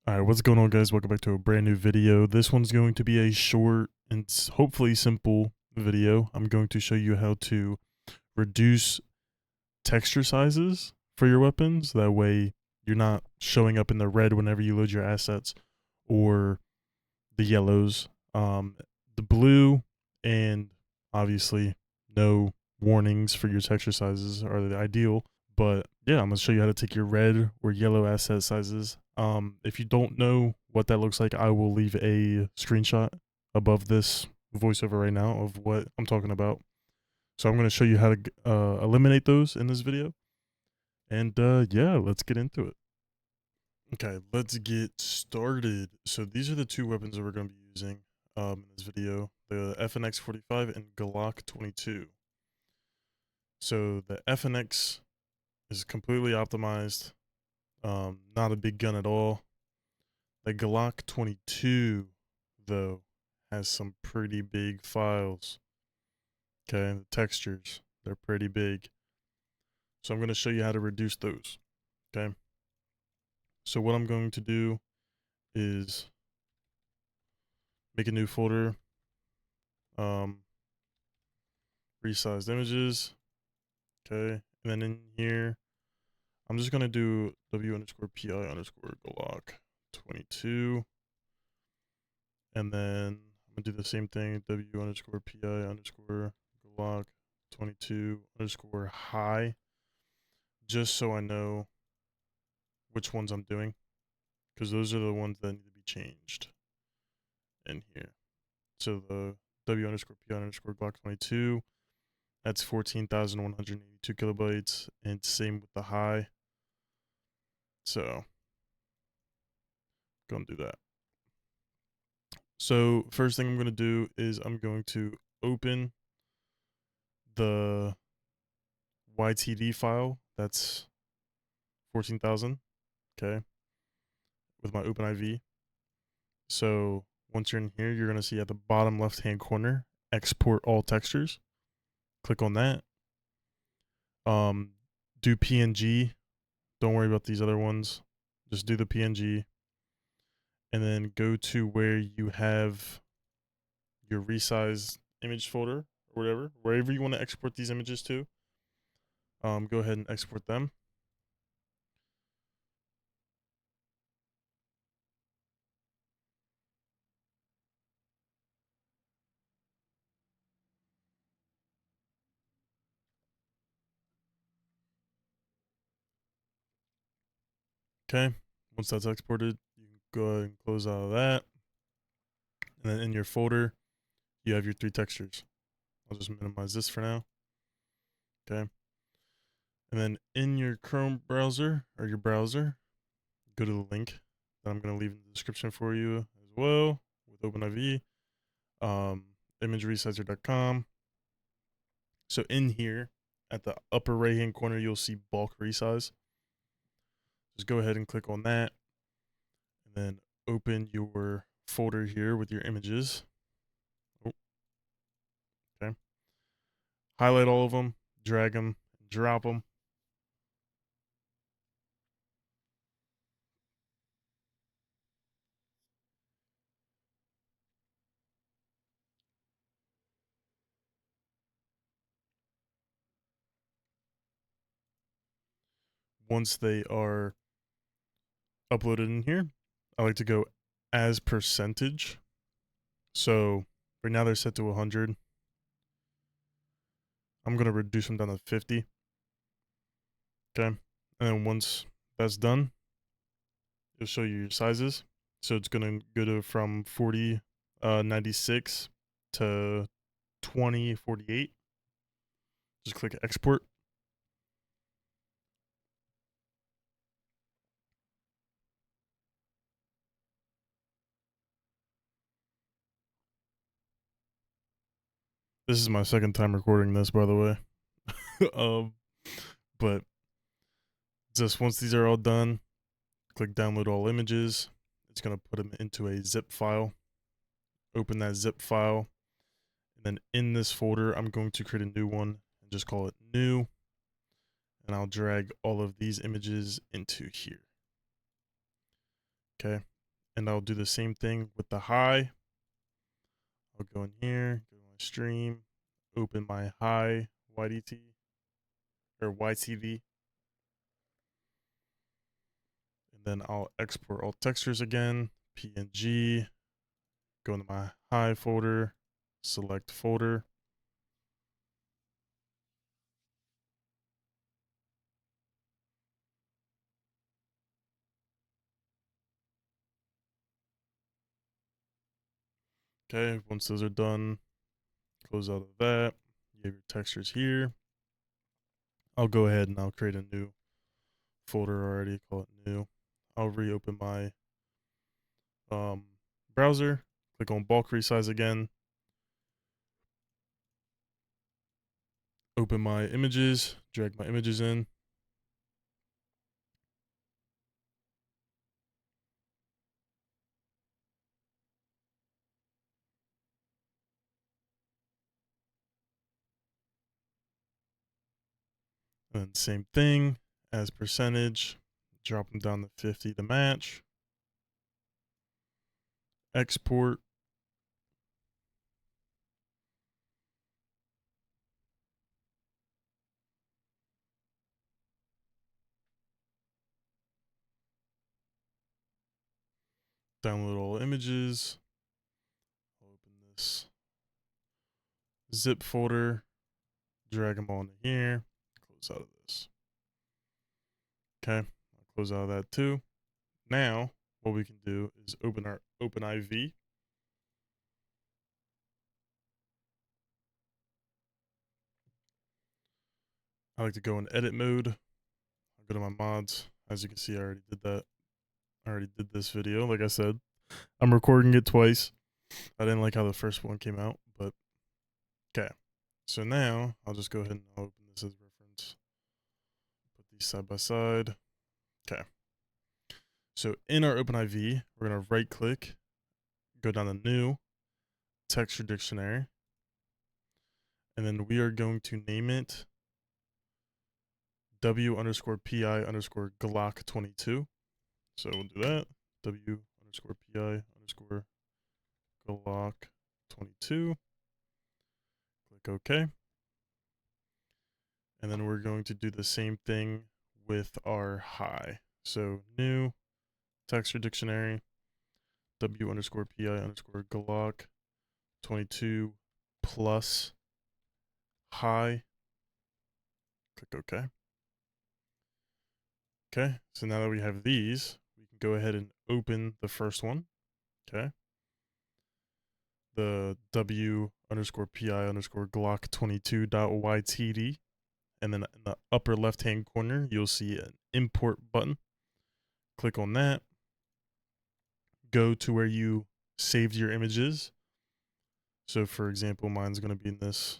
All right, what's going on, guys? Welcome back to a brand new video. This one's going to be a short and hopefully simple video. I'm going to show you how to reduce texture sizes for your weapons. That way you're not showing up in the red whenever you load your assets, or the yellows. The blue and obviously no warnings for your texture sizes are the ideal. But yeah, I'm gonna show you how to take your red or yellow asset sizes. If you don't know what that looks like, I will leave a screenshot above this voiceover right now of what I'm talking about. So I'm gonna show you how to eliminate those in this video. And yeah, let's get into it. Okay, let's get started. So these are the two weapons that we're gonna be using in this video: the FNX 45 and Glock 22. So the FNX is completely optimized. Not a big gun at all. The Glock 22, though, has some pretty big files. Okay, the textures, they're pretty big. So I'm going to show you how to reduce those. Okay. So what I'm going to do is make a new folder. Resized images. Okay. And then in here, I'm just going to do w_pi_Glock 22. And then I'm going to do the same thing, w_pi_Glock 22_high, just so I know which ones I'm doing, because those are the ones that need to be changed in here. So the w_pi_Glock 22, that's 14,182 kilobytes, and same with the high. So gonna do that. So first thing I'm going to do is I'm going to open the YTD file. That's 14,000. Okay. With my OpenIV. So once you're in here, you're going to see at the bottom left-hand corner, export all textures. Click on that. Do PNG. Don't worry about these other ones. Just do the PNG. And then go to where you have your resized image folder or whatever, wherever you want to export these images to. Go ahead and export them. Okay. Once that's exported, you can go ahead and close out of that. And then in your folder, you have your three textures. I'll just minimize this for now. Okay. And then in your Chrome browser or your browser, go to the link that I'm going to leave in the description for you as well with OpenIV, imageresizer.com. So in here at the upper right hand corner, you'll see bulk resize. Just go ahead and click on that and then open your folder here with your images. Okay. Highlight all of them, drag them, and drop them. Once they are uploaded in here, I like to go as percentage. So right now they're set to 100. I'm going to reduce them down to 50. Okay. And then once that's done, it'll show you your sizes. So it's going to go to from 4096 to 2048. Just click export. This is my second time recording this, by the way. But just once these are all done, click download all images. It's going to put them into a zip file. Open that zip file. And then in this folder, I'm going to create a new one and just call it new. And I'll drag all of these images into here. Okay. And I'll do the same thing with the high. I'll go in here, go to my stream, open my high YDT or YTV. And then I'll export all textures again, PNG, go into my high folder, select folder. Okay, once those are done, close out of that. You have your textures here. I'll go ahead and I'll create a new folder already, call it new. I'll reopen my browser, click on bulk resize again, open my images, drag my images in. And then same thing as percentage, drop them down to 50 to match. Export. Download all images. I'll open this zip folder, drag them all into here, close out of this. Okay, I'll close out of that too. Now, what we can do is open our OpenIV. I like to go in edit mode. I'll go to my mods. As you can see, I already did that. I already did this video. Like I said, I'm recording it twice. I didn't like how the first one came out, but okay. So now I'll just go ahead and open this as reference. Put these side by side. Okay. So in our OpenIV, we're going to right click, go down to new, texture dictionary, and then we are going to name it W_PI_ Glock 22. So we'll do that. W_PI_ Glock 22. Click OK. And then we're going to do the same thing with our high. So new texture dictionary, W_PI_ Glock 22 plus high. Click OK. Okay, so now that we have these, we can go ahead and open the first one. Okay. The W_PI_ Glock 22.ytd. And then in the upper left hand corner, you'll see an import button. Click on that. Go to where you saved your images. So for example, mine's going to be in this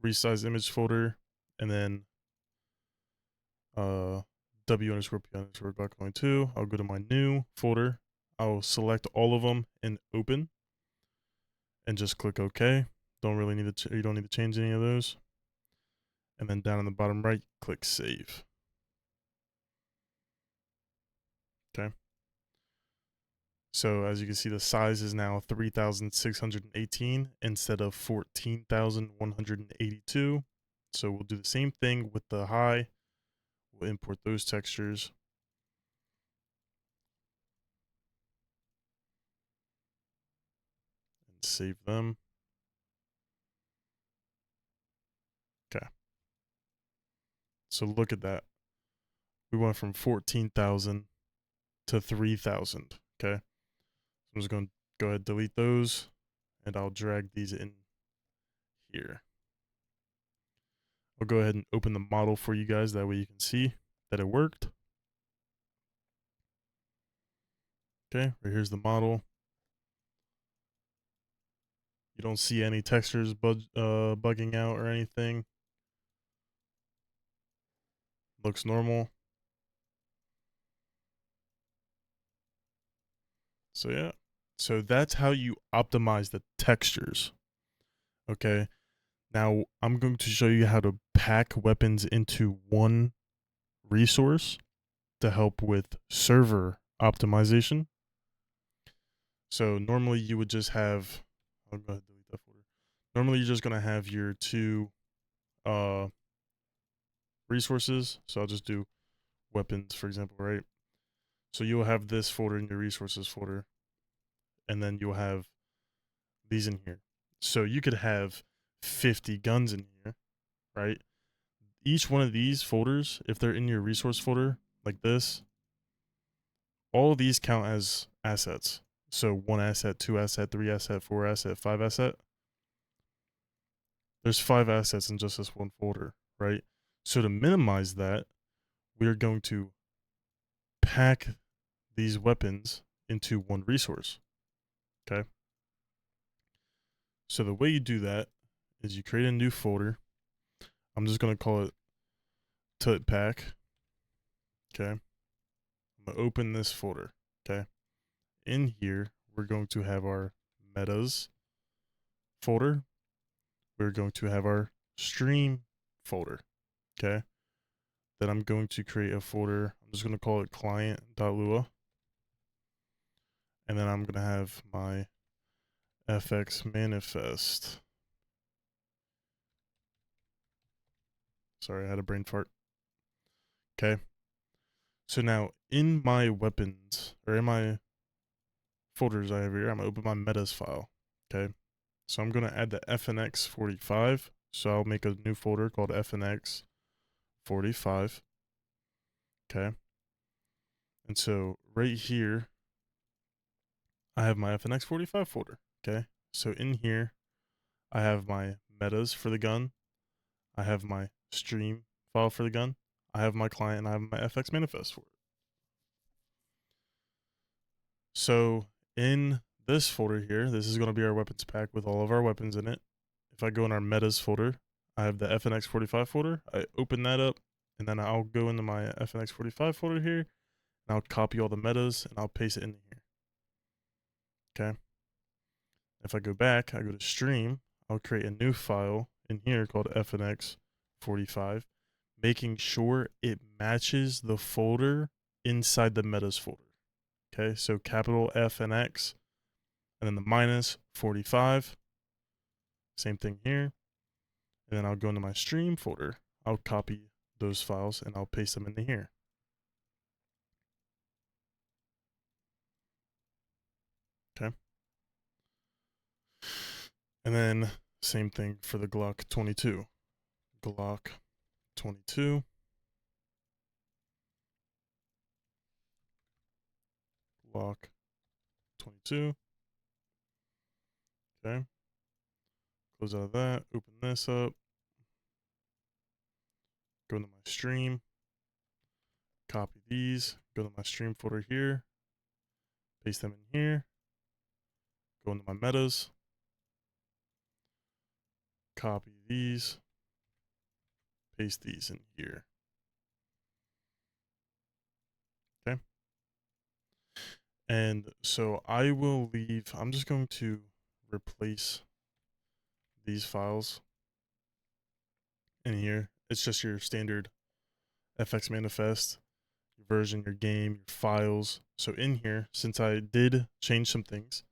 resize image folder, and then W_PI_ Glock 22. I'll go to my new folder. I'll select all of them and open, and just click OK. Don't really need to. You don't need to change any of those. And then down in the bottom right, click save. Okay. So as you can see, the size is now 3,618 instead of 14,182. So we'll do the same thing with the high. We'll import those textures. And save them. Okay. So look at that. We went from 14,000 to 3,000. Okay. I'm just going to go ahead and delete those, and I'll drag these in here. I'll go ahead and open the model for you guys. That way you can see that it worked. Okay, right here's the model. You don't see any textures bugging out or anything. Looks normal. So yeah, so that's how you optimize the textures. Okay, now I'm going to show you how to pack weapons into one resource to help with server optimization. So normally you would just have, I'll go ahead and delete that folder. Normally you're just going to have your two resources. So I'll just do weapons, for example, right? So you'll have this folder in your resources folder, and then you'll have these in here. So you could have 50 guns in here, right? Each one of these folders, if they're in your resource folder like this, all of these count as assets. So 1 asset, 2 asset, 3 asset, 4 asset, 5 asset. There's 5 assets in just this one folder, right? So to minimize that, we're going to pack these weapons into one resource, okay? So the way you do that is you create a new folder. I'm just going to call it tut pack, okay? I'm going to open this folder, okay? In here, we're going to have our metas folder. We're going to have our stream folder, okay? Then I'm going to create a folder. I'm just going to call it client.lua. And then I'm going to have my fxmanifest. Sorry, I had a brain fart. Okay. So now in my weapons, or in my folders I have here, I'm going to open my metas file. Okay. So I'm going to add the fnx45. So I'll make a new folder called fnx45. Okay. And so right here, I have my fnx45 folder. Okay. So in here, I have my metas for the gun. I have my stream file for the gun. I have my client, and I have my FX manifest for it. So in this folder here, this is going to be our weapons pack with all of our weapons in it. If I go in our metas folder, I have the FNX45 folder. I open that up, and then I'll go into my FNX45 folder here, and I'll copy all the metas, and I'll paste it in here. Okay. If I go back, I go to stream, I'll create a new file in here called FNX45, making sure it matches the folder inside the metas folder. Okay, so capital FNX, and then the minus 45. Same thing here. And then I'll go into my stream folder. I'll copy those files and I'll paste them into here. Okay. And then same thing for the Glock 22. Glock 22. Glock 22. Okay. Close out of that. Open this up. Go into my stream. Copy these. Go to my stream folder here. Paste them in here. Go into my metas. Copy these. Paste these in here. Okay. And so I will leave, I'm just going to replace these files in here. It's just your standard FX manifest, your version, your game, your files. So in here, since I did change some things,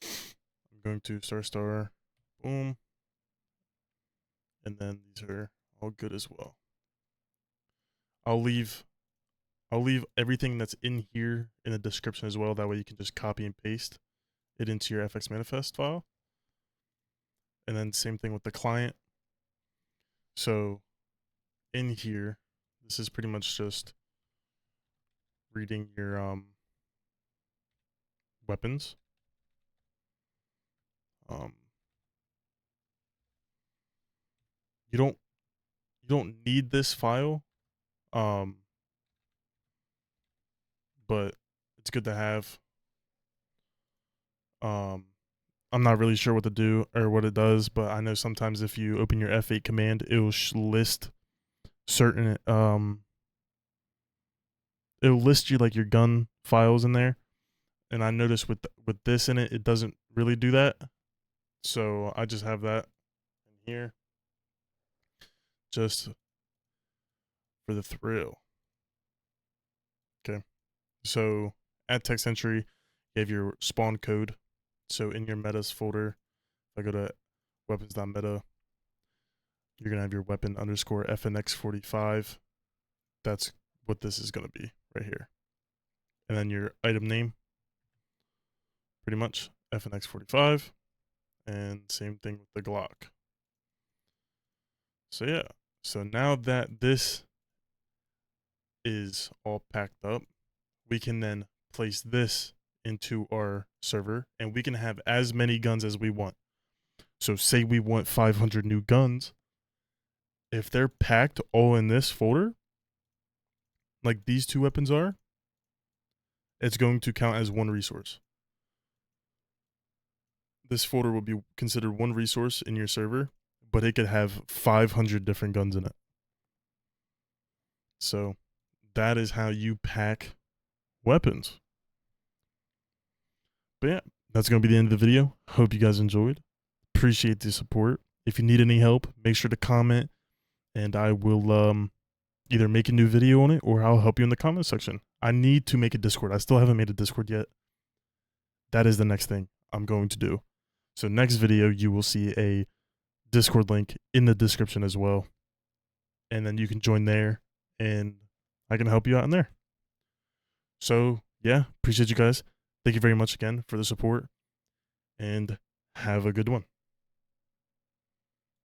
I'm going to star, boom. And then these are all good as well. I'll leave everything that's in here in the description as well. That way you can just copy and paste it into your FX manifest file. And then same thing with the client. So in here, this is pretty much just reading your weapons. You don't need this file, but it's good to have. I'm not really sure what to do or what it does, but I know sometimes if you open your F8 command, it will list certain it'll list you like your gun files in there. And I noticed with this in it, it doesn't really do that. So I just have that in here just for the thrill. Okay. So AddTextEntry, you have your spawn code. So in your metas folder, if I go to weapons.meta, you're going to have your weapon underscore fnx45. That's what this is going to be right here. And then your item name, pretty much fnx45. And same thing with the Glock. So yeah, so now that this is all packed up, we can then place this into our server and we can have as many guns as we want. So say we want 500 new guns. If they're packed all in this folder, like these two weapons are, it's going to count as one resource. This folder will be considered one resource in your server, but it could have 500 different guns in it. So that is how you pack weapons. But yeah, that's going to be the end of the video. Hope you guys enjoyed. Appreciate the support. If you need any help, make sure to comment and I will either make a new video on it or I'll help you in the comment section. I need to make a Discord. I still haven't made a Discord yet. That is the next thing I'm going to do. So next video, you will see a Discord link in the description as well. And then you can join there and I can help you out in there. So yeah, appreciate you guys. Thank you very much again for the support and have a good one.